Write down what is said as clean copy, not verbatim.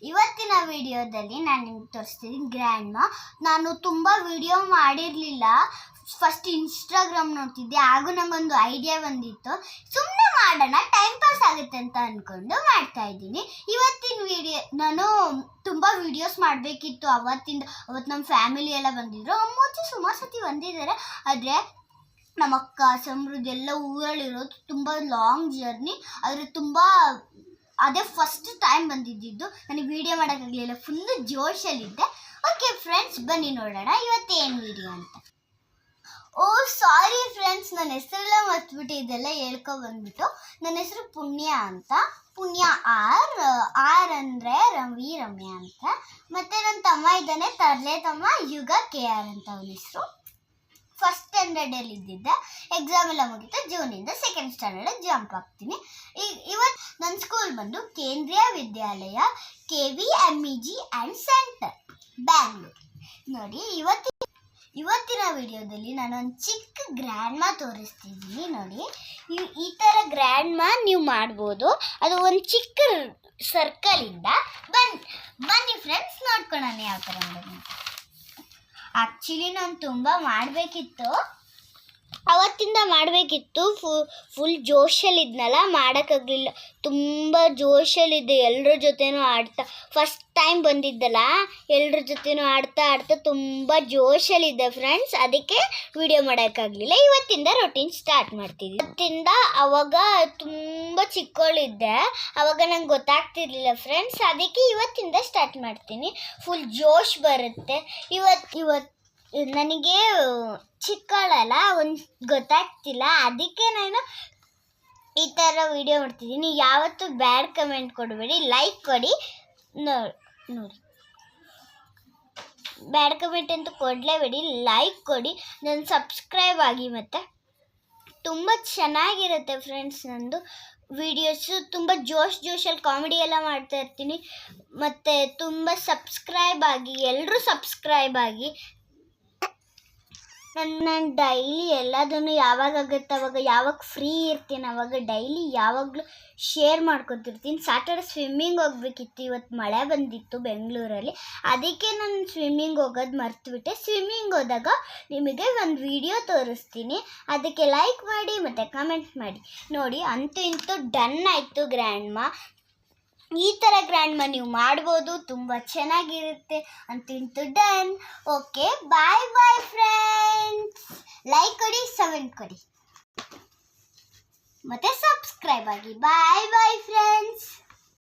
ಇವತ್ತಿನ ವಿಡಿಯೋದಲ್ಲಿ ನಾನು ನಿಮಗೆ ತೋರಿಸ್ತೀನಿ ಗ್ರ್ಯಾಂಡ್ ಮಾ. ನಾನು ತುಂಬ ವಿಡಿಯೋ ಮಾಡಿರಲಿಲ್ಲ. ಫಸ್ಟ್ ಇನ್ಸ್ಟಾಗ್ರಾಮ್ ನೋಡ್ತಿದ್ದೆ, ಹಾಗೂ ನಂಗೊಂದು ಐಡಿಯಾ ಬಂದಿತ್ತು, ಸುಮ್ಮನೆ ಮಾಡೋಣ ಟೈಮ್ ಪಾಸ್ ಆಗುತ್ತೆ ಅಂತ ಅಂದ್ಕೊಂಡು ಮಾಡ್ತಾ ಇದ್ದೀನಿ. ಇವತ್ತಿನ ವಿಡಿಯೋ ನಾನು ತುಂಬ ವಿಡಿಯೋಸ್ ಮಾಡಬೇಕಿತ್ತು. ಅವತ್ತು ನಮ್ಮ ಫ್ಯಾಮಿಲಿ ಎಲ್ಲ ಬಂದಿದ್ರು. ಅಮ್ಮಚ್ಚಿ ಸುಮಾರು ಸತಿ ಬಂದಿದ್ದಾರೆ. ಆದರೆ ನಮ್ಮ ಅಕ್ಕ ಸಮೃದ್ಧಿ ಎಲ್ಲ ಊರಲ್ಲಿರೋದು, ತುಂಬ ಲಾಂಗ್ ಜರ್ನಿ. ಆದರೆ ಅದೇ ಫಸ್ಟ್ ಟೈಮ್ ಬಂದಿದ್ದು. ನನಗೆ ವಿಡಿಯೋ ಮಾಡೋಕ್ಕಾಗಲಿಲ್ಲ, ಫುಲ್ಲು ಜೋಶಲ್ಲಿದ್ದೆ. ಓಕೆ ಫ್ರೆಂಡ್ಸ್, ಬನ್ನಿ ನೋಡೋಣ ಇವತ್ತೇನು ವಿಡಿಯೋ ಅಂತ. ಸಾರಿ ಫ್ರೆಂಡ್ಸ್, ನನ್ನ ಹೆಸರೆಲ್ಲ ಮರ್ತ್ಬಿಟ್ಟಿದ್ದೆಲ್ಲ ಹೇಳ್ಕೊಬಂದ್ಬಿಟ್ಟು. ನನ್ನ ಹೆಸರು ಪುಣ್ಯ ಅಂತ. ಪುಣ್ಯ ಆರ್ ಅಂದರೆ ರಮ್ಯಾ ಅಂತ. ಮತ್ತು ನನ್ನ ತಮ್ಮ ಇದ್ದಾನೆ, ತರಲೆ ತಮ್ಮ, ಯುಗ KR ಅಂತ ಅವನ ಹೆಸರು. ಫಸ್ಟ್ ಸ್ಟ್ಯಾಂಡರ್ಡಲ್ಲಿ ಇದ್ದಿದ್ದೆ. ಎಕ್ಸಾಮ್ ಎಲ್ಲ ಮುಗಿತು. ಜೂನಿಂದ ಸೆಕೆಂಡ್ ಸ್ಟ್ಯಾಂಡರ್ಡ್ ಜಂಪ್ ಆಗ್ತೀನಿ. ಇವತ್ತು ನನ್ನ ಸ್ಕೂಲ್ ಬಂದು ಕೇಂದ್ರೀಯ ವಿದ್ಯಾಲಯ KVMEG ಆ್ಯಂಡ್ ಸೆಂಟರ್, ಬ್ಯಾಂಗ್ಳೂರು. ನೋಡಿ, ಇವತ್ತಿನ ವಿಡಿಯೋದಲ್ಲಿ ನಾನು ಒಂದು ಚಿಕ್ಕ ಗ್ರ್ಯಾಂಡ್ ಮಾ ತೋರಿಸ್ತಿದ್ದೀನಿ. ನೋಡಿ, ಈ ಥರ ಗ್ರ್ಯಾಂಡ್ ಮಾ ನೀವು ಮಾಡ್ಬೋದು. ಅದು ಒಂದು ಚಿಕ್ಕ ಸರ್ಕಲಿಂದ ಬನ್ನಿ ಫ್ರೆಂಡ್ಸ್, ನೋಡ್ಕೊಳ್ಳೋಣ ಯಾವ ಥರ ಮಾಡೋದು. ಆ್ಯಕ್ಚುಲಿ ನಾನು ತುಂಬ ಮಾಡಬೇಕಿತ್ತು. ಫುಲ್ ಜೋಶಲ್ಲಿದ್ನಲ್ಲ, ಮಾಡೋಕ್ಕಾಗಲಿಲ್ಲ. ತುಂಬ ಜೋಶಲ್ಲಿದ್ದೆ. ಎಲ್ಲರ ಜೊತೆನೂ ಆಡ್ತಾ, ಫಸ್ಟ್ ಟೈಮ್ ಬಂದಿದ್ದಲ್ಲ, ಎಲ್ಲರ ಜೊತೆನೂ ಆಡ್ತಾ ತುಂಬ ಜೋಶಲ್ಲಿದ್ದೆ ಫ್ರೆಂಡ್ಸ್. ಅದಕ್ಕೆ ವಿಡಿಯೋ ಮಾಡೋಕ್ಕಾಗಲಿಲ್ಲ. ಇವತ್ತಿಂದ ರೊಟೀನ್ ಸ್ಟಾರ್ಟ್ ಮಾಡ್ತೀವಿ. ಅವಾಗ ತುಂಬ ಚಿಕ್ಕವಳಿದ್ದೆ. ಅವಾಗ ನಂಗೆ ಗೊತ್ತಾಗ್ತಿರ್ಲಿಲ್ಲ ಫ್ರೆಂಡ್ಸ್. ಅದಕ್ಕೆ ಇವತ್ತಿಂದ ಸ್ಟಾರ್ಟ್ ಮಾಡ್ತೀನಿ. ಫುಲ್ ಜೋಶ್ ಬರುತ್ತೆ. ಇವತ್ತು ನನಗೆ ಚಿಕ್ಕವಳಲ್ಲ, ಒಂದು ಗೊತ್ತಾಗ್ತಿಲ್ಲ. ಅದಕ್ಕೆ ನಾನು ಈ ಥರ ವಿಡಿಯೋ ಮಾಡ್ತಿದ್ದೀನಿ. ಯಾವತ್ತೂ ಬ್ಯಾಡ್ ಕಮೆಂಟ್ ಕೊಡಬೇಡಿ, ಲೈಕ್ ಕೊಡಿ. ನೋಡಿ, ಬ್ಯಾಡ್ ಕಮೆಂಟ್ ಅಂತೂ ಕೊಡಲೇಬೇಡಿ, ಲೈಕ್ ಕೊಡಿ, ನನ್ನ ಸಬ್ಸ್ಕ್ರೈಬ್ ಆಗಿ. ಮತ್ತು ತುಂಬ ಚೆನ್ನಾಗಿರುತ್ತೆ ಫ್ರೆಂಡ್ಸ್ ನಂದು ವಿಡಿಯೋಸು. ತುಂಬ ಜೋಶಲ್ಲಿ ಕಾಮಿಡಿ ಎಲ್ಲ ಮಾಡ್ತಾ ಇರ್ತೀನಿ. ಮತ್ತು ತುಂಬ ಸಬ್ಸ್ಕ್ರೈಬ್ ಆಗಿ, ಎಲ್ಲರೂ ಸಬ್ಸ್ಕ್ರೈಬ್ ಆಗಿ. ನಾನು ಡೈಲಿ ಎಲ್ಲದನ್ನು ಯಾವಾಗುತ್ತೆ ಅವಾಗ, ಯಾವಾಗ ಫ್ರೀ ಇರ್ತೀನಿ ಅವಾಗ ಡೈಲಿ ಯಾವಾಗಲೂ ಶೇರ್ ಮಾಡ್ಕೊತಿರ್ತೀನಿ. ಸ್ಯಾಟರ್ಡೆ ಸ್ವಿಮ್ಮಿಂಗ್ ಹೋಗ್ಬೇಕಿತ್ತು. ಇವತ್ತು ಮಳೆ ಬಂದಿತ್ತು ಬೆಂಗಳೂರಲ್ಲಿ. ಅದಕ್ಕೆ ನಾನು ಸ್ವಿಮ್ಮಿಂಗ್ ಹೋಗೋದು ಮರ್ತುಬಿಟ್ಟೆ. ಸ್ವಿಮ್ಮಿಂಗ್ ಹೋದಾಗ ನಿಮಗೆ ಒಂದು ವಿಡಿಯೋ ತೋರಿಸ್ತೀನಿ. ಅದಕ್ಕೆ ಲೈಕ್ ಮಾಡಿ ಮತ್ತು ಕಮೆಂಟ್ ಮಾಡಿ. ನೋಡಿ, ಅಂತೂ ಇಂತೂ ಡನ್ ಆಯಿತು ಗ್ರ್ಯಾಂಡ್ ಮಾ. ಈ ಥರ ಗ್ರ್ಯಾಂಡ್ ಮಾ ನೀವು ಮಾಡ್ಬೋದು, ತುಂಬ ಚೆನ್ನಾಗಿರುತ್ತೆ. ಅಂತೂ ಇಂತೂ done. Okay, bye friends. Like ಕೊಡಿ, ಕಮೆಂಟ್ ಕೊಡಿ, ಮತ್ತು ಸಬ್ಸ್ಕ್ರೈಬ್ ಆಗಿ. Bye friends.